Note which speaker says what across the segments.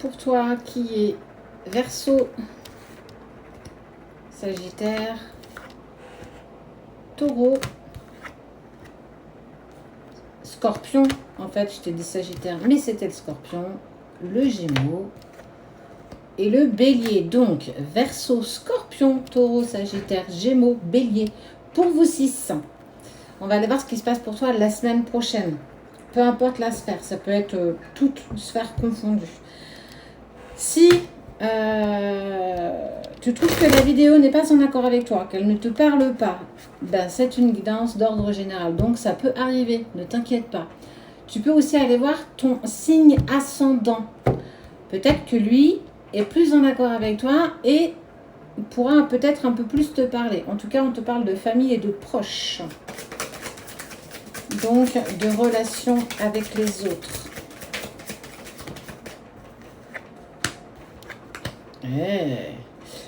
Speaker 1: pour toi qui est Verseau, Sagittaire, Taureau, Scorpion. En fait, je t'ai dit Sagittaire, mais c'était le Scorpion, le Gémeaux et le Bélier. Donc, Verseau, Scorpion, Taureau, Sagittaire, Gémeaux, Bélier. Pour vous 6, on va aller voir ce qui se passe pour toi la semaine prochaine. Peu importe la sphère, ça peut être toute sphère confondue. Si tu trouves que la vidéo n'est pas en accord avec toi, qu'elle ne te parle pas, ben c'est une guidance d'ordre général. Donc ça peut arriver, ne t'inquiète pas. Tu peux aussi aller voir ton signe ascendant. Peut-être que lui est plus en accord avec toi et pourra peut-être un peu plus te parler. En tout cas, on te parle de famille et de proches. Donc, de relations avec les autres.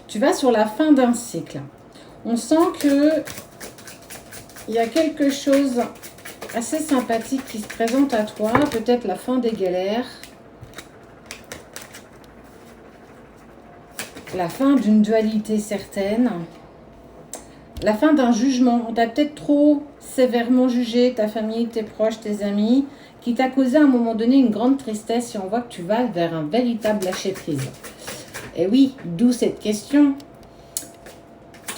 Speaker 1: Tu vas sur la fin d'un cycle. On sent que il y a quelque chose assez sympathique qui se présente à toi. Peut-être la fin des galères. La fin d'une dualité certaine. La fin d'un jugement. On t'a peut-être trop sévèrement jugé, ta famille, tes proches, tes amis, qui t'a causé à un moment donné une grande tristesse et on voit que tu vas vers un véritable lâcher-prise. Et oui, d'où cette question.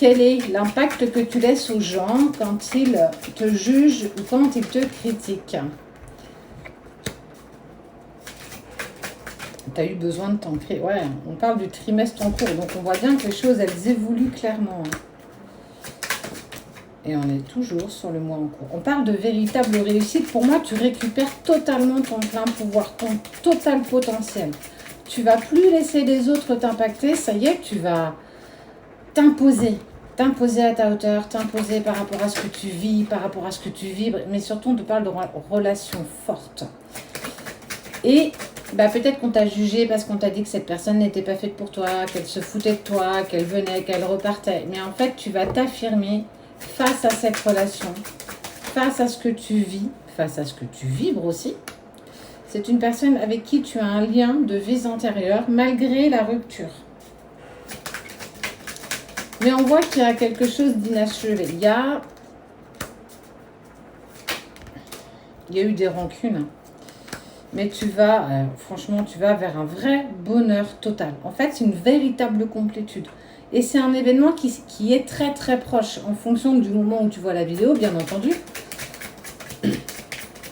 Speaker 1: Quel est l'impact que tu laisses aux gens quand ils te jugent ou quand ils te critiquent? Tu as eu besoin de t'ancrer. Ouais, on parle du trimestre en cours, donc on voit bien que les choses, elles évoluent clairement. Et on est toujours sur le mois en cours. On parle de véritable réussite. Pour moi, tu récupères totalement ton plein pouvoir, ton total potentiel. Tu vas plus laisser les autres t'impacter. Ça y est, tu vas t'imposer. T'imposer à ta hauteur, t'imposer par rapport à ce que tu vis, par rapport à ce que tu vibres. Mais surtout, on te parle de relations fortes. Et bah, peut-être qu'on t'a jugé parce qu'on t'a dit que cette personne n'était pas faite pour toi, qu'elle se foutait de toi, qu'elle venait, qu'elle repartait. Mais en fait, tu vas t'affirmer face à cette relation, face à ce que tu vis, face à ce que tu vibres aussi. C'est une personne avec qui tu as un lien de vie antérieure malgré la rupture. Mais on voit qu'il y a quelque chose d'inachevé. Il y a eu des rancunes. Mais tu vas, franchement, tu vas vers un vrai bonheur total. En fait, c'est une véritable complétude. Et c'est un événement qui est très très proche en fonction du moment où tu vois la vidéo, bien entendu.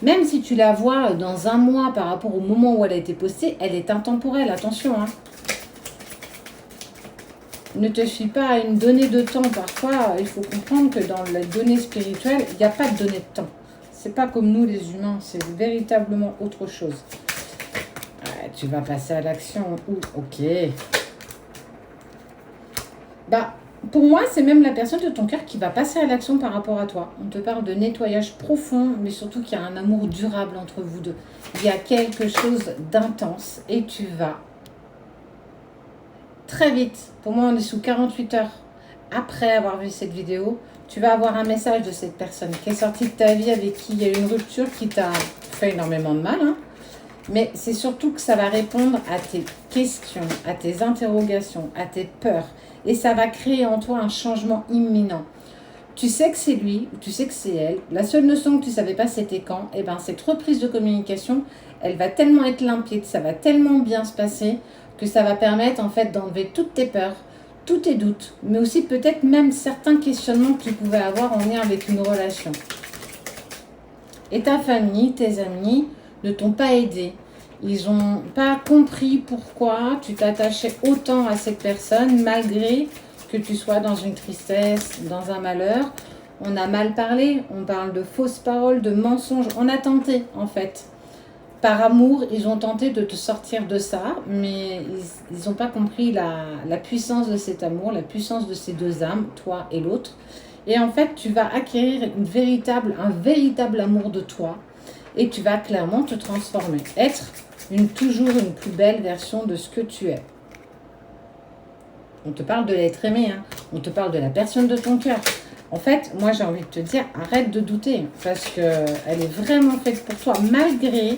Speaker 1: Même si tu la vois dans un mois par rapport au moment où elle a été postée, elle est intemporelle, attention. Hein. Ne te fie pas à une donnée de temps. Parfois, il faut comprendre que dans les données spirituelles, il n'y a pas de donnée de temps. C'est pas comme nous les humains, c'est véritablement autre chose. Ouais, tu vas passer à l'action. Ok. Bah, pour moi, c'est même la personne de ton cœur qui va passer à l'action par rapport à toi. On te parle de nettoyage profond, mais surtout qu'il y a un amour durable entre vous deux. Il y a quelque chose d'intense et tu vas très vite. Pour moi, on est sous 48 heures après avoir vu cette vidéo. Tu vas avoir un message de cette personne qui est sortie de ta vie, avec qui il y a eu une rupture qui t'a fait énormément de mal. Hein. Mais c'est surtout que ça va répondre à tes questions, à tes interrogations, à tes peurs. Et ça va créer en toi un changement imminent. Tu sais que c'est lui, ou tu sais que c'est elle. La seule notion que tu ne savais pas, c'était quand. Et bien, cette reprise de communication, elle va tellement être limpide, ça va tellement bien se passer, que ça va permettre en fait d'enlever toutes tes peurs, tous tes doutes, mais aussi peut-être même certains questionnements que tu pouvais avoir en lien avec une relation. Et ta famille, tes amis ne t'ont pas aidé. Ils n'ont pas compris pourquoi tu t'attachais autant à cette personne malgré que tu sois dans une tristesse, dans un malheur. On a mal parlé, on parle de fausses paroles, de mensonges. On a tenté en fait. Par amour, ils ont tenté de te sortir de ça, mais ils n'ont pas compris la puissance de cet amour, la puissance de ces deux âmes, toi et l'autre. Et en fait, tu vas acquérir un véritable amour de toi et tu vas clairement te transformer. Être toujours une plus belle version de ce que tu es. On te parle de l'être aimé, hein. On te parle de la personne de ton cœur. En fait, moi j'ai envie de te dire, arrête de douter, parce qu'elle est vraiment faite pour toi, malgré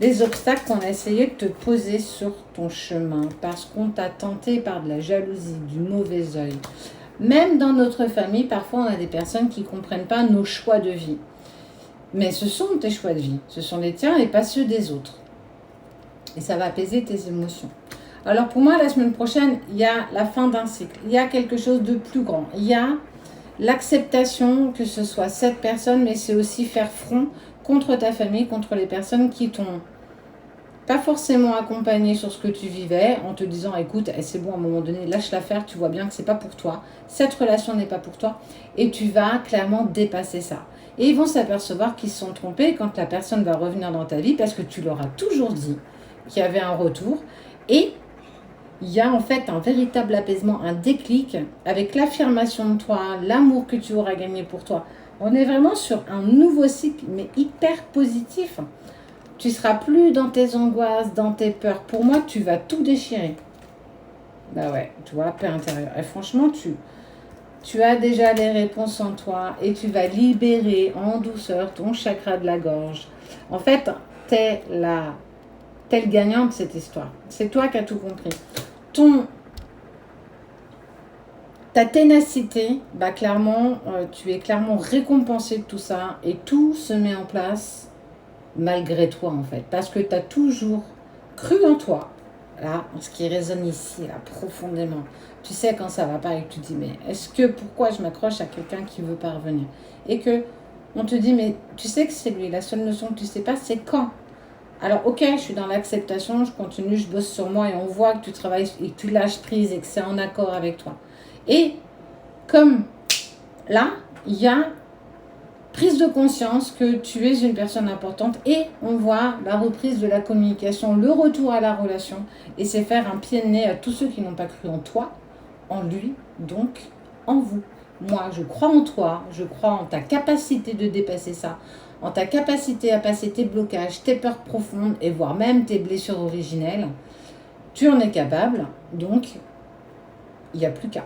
Speaker 1: les obstacles qu'on a essayé de te poser sur ton chemin, parce qu'on t'a tenté par de la jalousie, du mauvais œil. Même dans notre famille, parfois on a des personnes qui ne comprennent pas nos choix de vie. Mais ce sont tes choix de vie, ce sont les tiens et pas ceux des autres. Et ça va apaiser tes émotions. Alors pour moi, la semaine prochaine, il y a la fin d'un cycle. Il y a quelque chose de plus grand. Il y a l'acceptation que ce soit cette personne, mais c'est aussi faire front contre ta famille, contre les personnes qui t'ont pas forcément accompagné sur ce que tu vivais, en te disant, écoute, c'est bon, à un moment donné, lâche l'affaire, tu vois bien que c'est pas pour toi. Cette relation n'est pas pour toi. Et tu vas clairement dépasser ça. Et ils vont s'apercevoir qu'ils se sont trompés quand la personne va revenir dans ta vie, parce que tu leur as toujours dit qu'il y avait un retour. Et il y a en fait un véritable apaisement, un déclic avec l'affirmation de toi, l'amour que tu auras gagné pour toi. On est vraiment sur un nouveau cycle, mais hyper positif. Tu ne seras plus dans tes angoisses, dans tes peurs. Pour moi, tu vas tout déchirer. Bah ouais, tu vois, paix intérieure. Et franchement, tu as déjà les réponses en toi et tu vas libérer en douceur ton chakra de la gorge. En fait, t'es le gagnant de cette histoire. C'est toi qui as tout compris. Ta ténacité, bah clairement, tu es clairement récompensé de tout ça et tout se met en place malgré toi en fait. Parce que tu as toujours cru en toi. Là, ce qui résonne ici, là, profondément. Tu sais quand ça va pas et que tu te dis, mais pourquoi je m'accroche à quelqu'un qui veut pas revenir? Et que on te dit, mais tu sais que c'est lui. La seule notion que tu sais pas, c'est quand. Alors, ok, je suis dans l'acceptation, je continue, je bosse sur moi et on voit que tu travailles et que tu lâches prise et que c'est en accord avec toi. Et comme là, il y a prise de conscience que tu es une personne importante et on voit la reprise de la communication, le retour à la relation et c'est faire un pied de nez à tous ceux qui n'ont pas cru en toi, en lui, donc en vous. Moi, je crois en toi, je crois en ta capacité de dépasser ça, en ta capacité à passer tes blocages, tes peurs profondes et voire même tes blessures originelles. Tu en es capable, donc il n'y a plus qu'à.